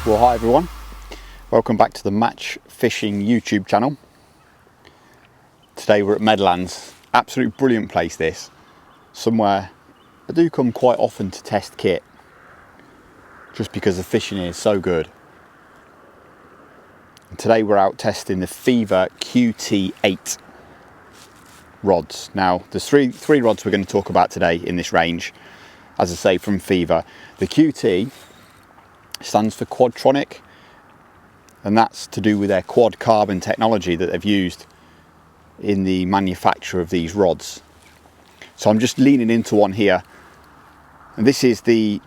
Well, hi everyone, welcome back to the Match Fishing YouTube channel. Today we're at Meadowlands, absolute brilliant place this, somewhere I do come quite often to test kit, just because the fishing here is so good. And today we're out testing the FEVA QT8 rods. Now there's three rods we're going to talk about today in this range, as I say, from FEVA. The QT stands for Quadtronic, and that's to do with their quad carbon technology that they've used in the manufacture of these rods. So I'm just leaning into one here, and this is the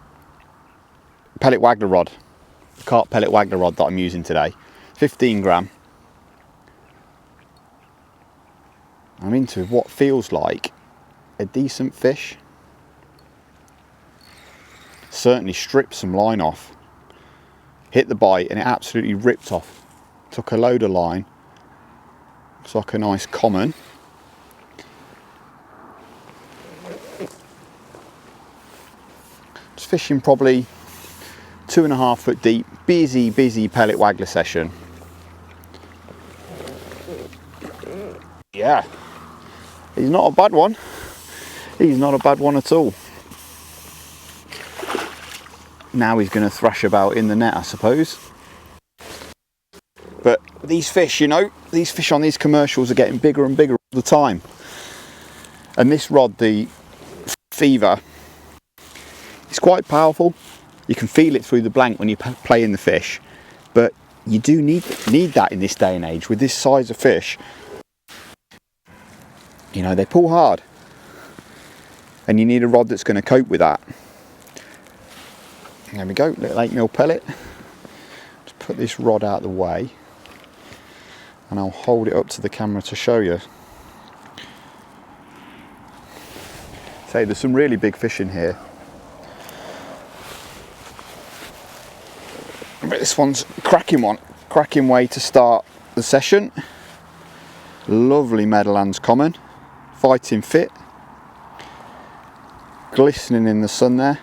Pellet Waggler rod, the carp Pellet Waggler rod that I'm using today. 15 gram. I'm into what feels like a decent fish. Certainly stripped some line off. Hit the bite and it absolutely ripped off. Took a load of line. Looks like a nice common. Just fishing probably 2.5 foot deep. Busy Pellet Waggler session. Yeah, he's not a bad one. He's not a bad one at all. Now he's going to thrash about in the net, I suppose. But these fish, you know, these fish on these commercials are getting bigger and bigger all the time. And this rod, the FEVA, it's quite powerful. You can feel it through the blank when you play in the fish. But you do need that in this day and age with this size of fish. You know, they pull hard. And you need a rod that's going to cope with that. There we go, little 8mm pellet. Just put this rod out of the way and I'll hold it up to the camera to show you. Say, there's some really big fish in here. But this one's a cracking one. Cracking way to start the session. Lovely Meadowlands common. Fighting fit. Glistening in the sun there.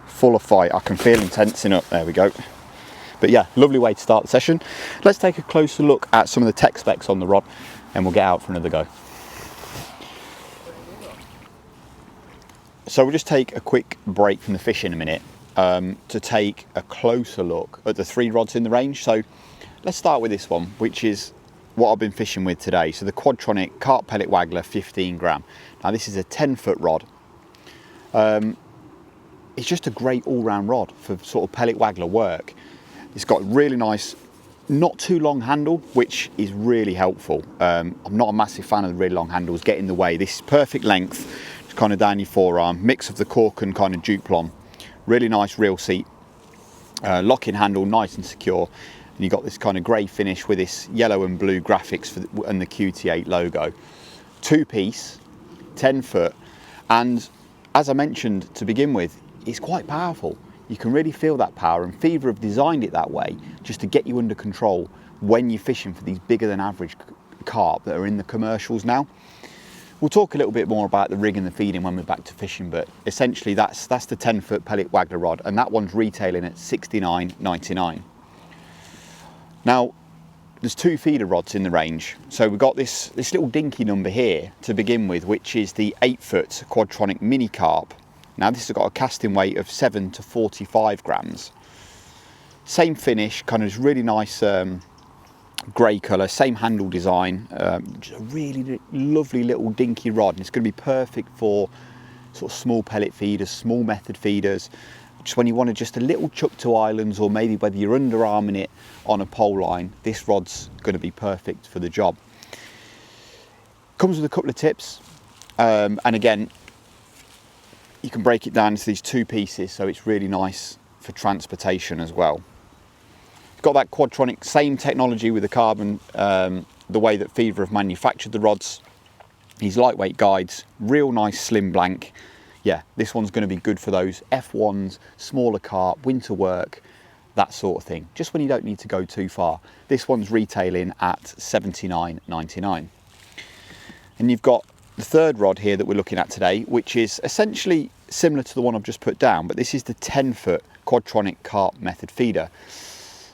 Full of fight. I can feel him tensing up. There we go. But yeah, lovely way to start the session. Let's take a closer look at some of the tech specs on the rod and we'll get out for another go. So we'll just take a quick break from the fish in a minute to take a closer look at the three rods in the range. So let's start with this one, which is what I've been fishing with today. So the Quadtronic Carp Pellet Waggler 15 gram. Now this is a 10-foot rod. It's just a great all-round rod for sort of pellet waggler work. It's got a really nice, not too long handle, which is really helpful. I'm not a massive fan of the really long handles, get in the way. This is perfect length, just kind of down your forearm, mix of the cork and kind of duplon. Really nice reel seat, lock-in handle, nice and secure. And you've got this kind of grey finish with this yellow and blue graphics and the QT8 logo. 2-piece, 10 foot, and as I mentioned to begin with, it's quite powerful. You can really feel that power, and FEVA have designed it that way just to get you under control when you're fishing for these bigger than average carp that are in the commercials now. We'll talk a little bit more about the rig and the feeding when we're back to fishing, but essentially that's the 10-foot Pellet Waggler rod, and that one's retailing at $69.99. Now there's two feeder rods in the range. So we've got this little dinky number here to begin with, which is the 8-foot Quadtronic mini carp. Now this has got a casting weight of 7 to 45 grams. Same finish, kind of really nice grey colour, same handle design. Just a really lovely little dinky rod, and it's going to be perfect for sort of small pellet feeders, small method feeders. Just when you want to just a little chuck to islands, or maybe whether you're underarming it on a pole line, this rod's going to be perfect for the job. Comes with a couple of tips, and again, you can break it down into these 2 pieces, so it's really nice for transportation as well. It's got that Quadtronic, same technology with the carbon, the way that FEVA have manufactured the rods. These lightweight guides, real nice slim blank. Yeah, this one's going to be good for those F1s, smaller carp, winter work, that sort of thing. Just when you don't need to go too far. This one's retailing at $79.99. And you've got the third rod here that we're looking at today, which is essentially similar to the one I've just put down, but this is the 10-foot Quadtronic carp method feeder.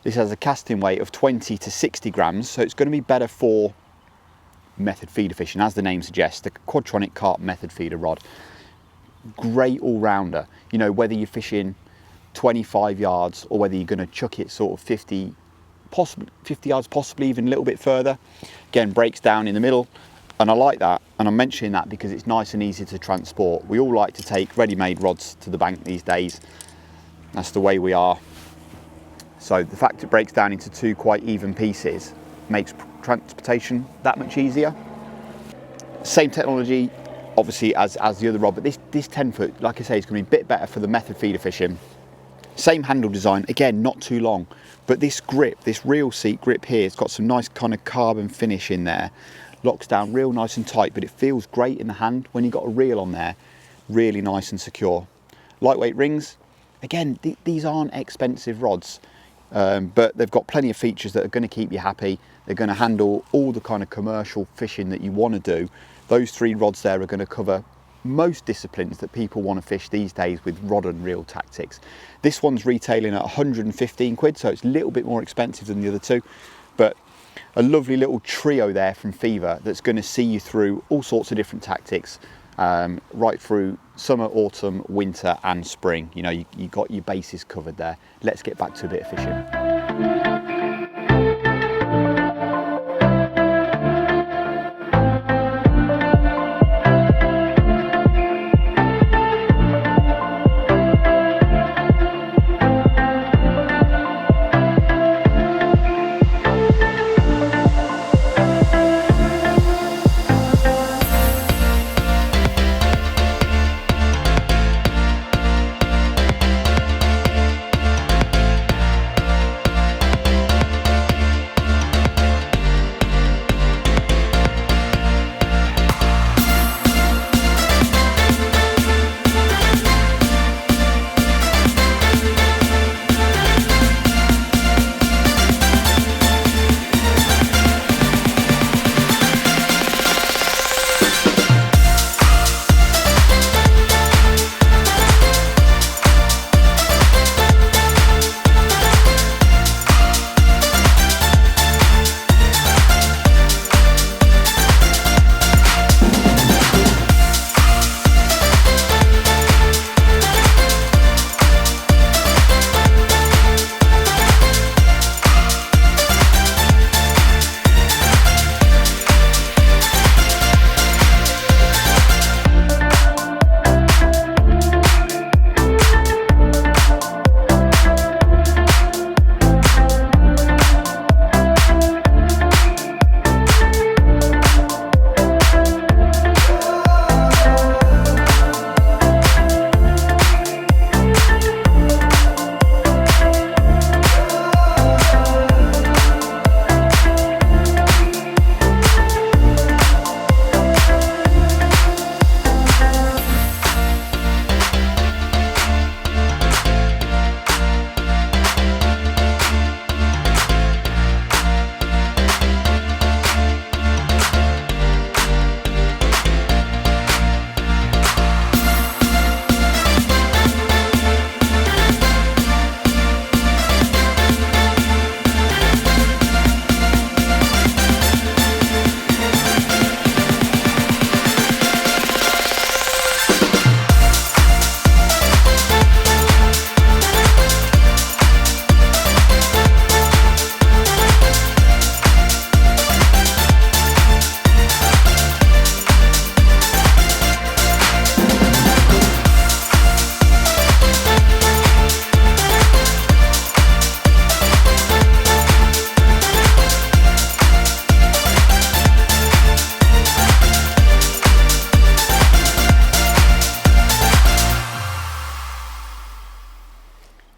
This has a casting weight of 20 to 60 grams, so it's going to be better for method feeder fishing, as the name suggests. The Quadtronic carp method feeder rod, great all-rounder. You know, whether you're fishing 25 yards or whether you're going to chuck it sort of 50 yards, possibly even a little bit further. Again, breaks down in the middle, and I like that, and I'm mentioning that because it's nice and easy to transport. We all like to take ready-made rods to the bank these days. That's the way we are. So the fact it breaks down into two quite even pieces makes transportation that much easier. Same technology, obviously, as the other rod, but this 10-foot, like I say, is going to be a bit better for the method feeder fishing. Same handle design, again, not too long, but this grip, this reel seat grip here, it's got some nice kind of carbon finish in there. Locks down real nice and tight, but it feels great in the hand when you've got a reel on there. Really nice and secure. Lightweight rings, again, these aren't expensive rods. But they've got plenty of features that are going to keep you happy. They're going to handle all the kind of commercial fishing that you want to do. Those 3 rods there are going to cover most disciplines that people want to fish these days with rod and reel tactics. This one's retailing at 115 quid, so it's a little bit more expensive than the other 2, but a lovely little trio there from FEVA that's going to see you through all sorts of different tactics, right through summer, autumn, winter and spring. You know, you got your bases covered there. Let's get back to a bit of fishing.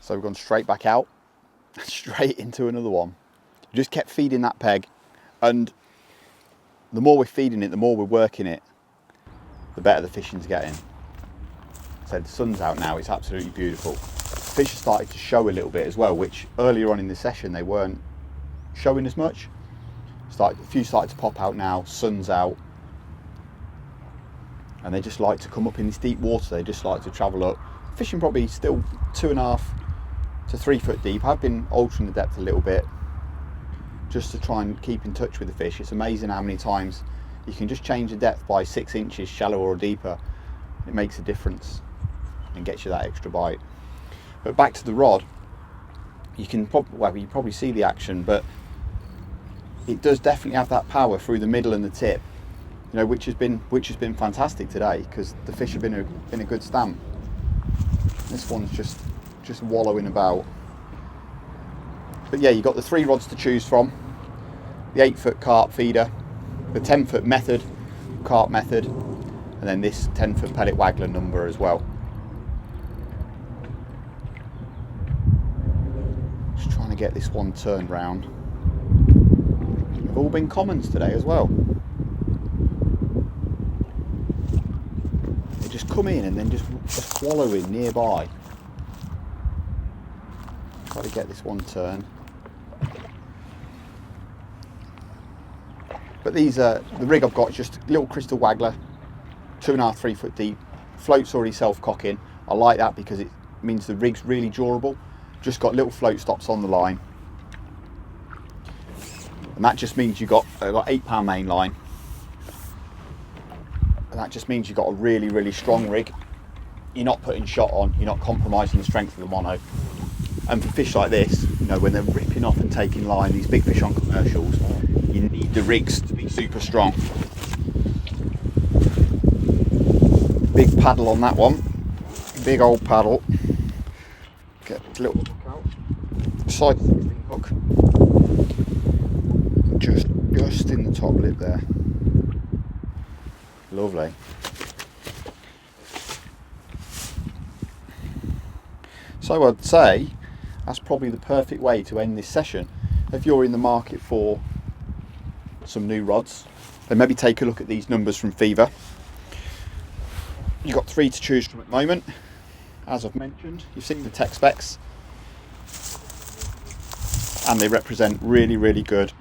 So we've gone straight back out, straight into another one. Just kept feeding that peg, and the more we're feeding it, the more we're working it, the better the fishing's getting. So the sun's out now, it's absolutely beautiful. Fish are starting to show a little bit as well, which earlier on in the session they weren't showing as much. A few started to pop out now, sun's out. and they just like to come up in this deep water. They just like to travel up. Fishing probably still 2.5 to 3 foot deep. I've been altering the depth a little bit just to try and keep in touch with the fish. It's amazing how many times you can just change the depth by 6 inches, shallower or deeper. It makes a difference and gets you that extra bite. But back to the rod, you can you probably see the action, but it does definitely have that power through the middle and the tip, you know, which has been fantastic today, because the fish have been a good stamp. This one's just wallowing about. But yeah, you've got the 3 rods to choose from: the 8-foot carp feeder, the 10-foot method, carp method, and then this 10-foot pellet waggler number as well. Just trying to get this one turned round. They've all been commons today as well. They just come in and then just wallow in nearby. Try to get this one turned. But these the rig I've got is just a little crystal waggler, 2.5 3 foot deep. Float's already self-cocking. I like that because it means the rig's really durable. Just got little float stops on the line, and that just means you've got 8-pound main line, and that just means you've got a really strong rig. You're not putting shot on, you're not compromising the strength of the mono. And for fish like this, you know, when they're ripping off and taking line, these big fish on commercials, you need the rigs to be super strong. Big paddle on that one, big old paddle. Get a little hook out, side hook, just in the top lip there. Lovely. So I'd say that's probably the perfect way to end this session. If you're in the market for some new rods, then maybe take a look at these numbers from FEVA. You've got 3 to choose from at the moment. As I've mentioned, you've seen the tech specs, and they represent really good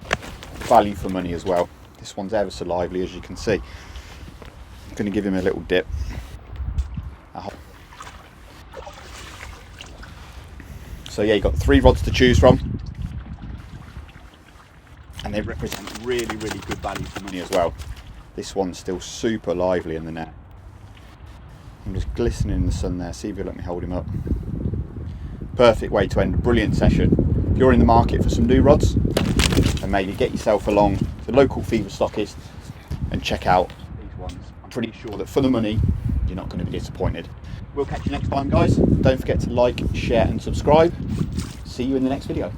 value for money as well. This one's ever so lively, as you can see. I'm going to give him a little dip. So yeah, you've got 3 rods to choose from, and they represent really good value for money as well. This one's still super lively in the net. I'm just glistening in the sun there. See if you'll let me hold him up. Perfect way to end a brilliant session. If you're in the market for some new rods, then maybe get yourself along to the local FEVA stockist and check out these ones. I'm pretty sure that for the money, you're not going to be disappointed. We'll catch you next time, guys. Don't forget to like, share and subscribe. See you in the next video.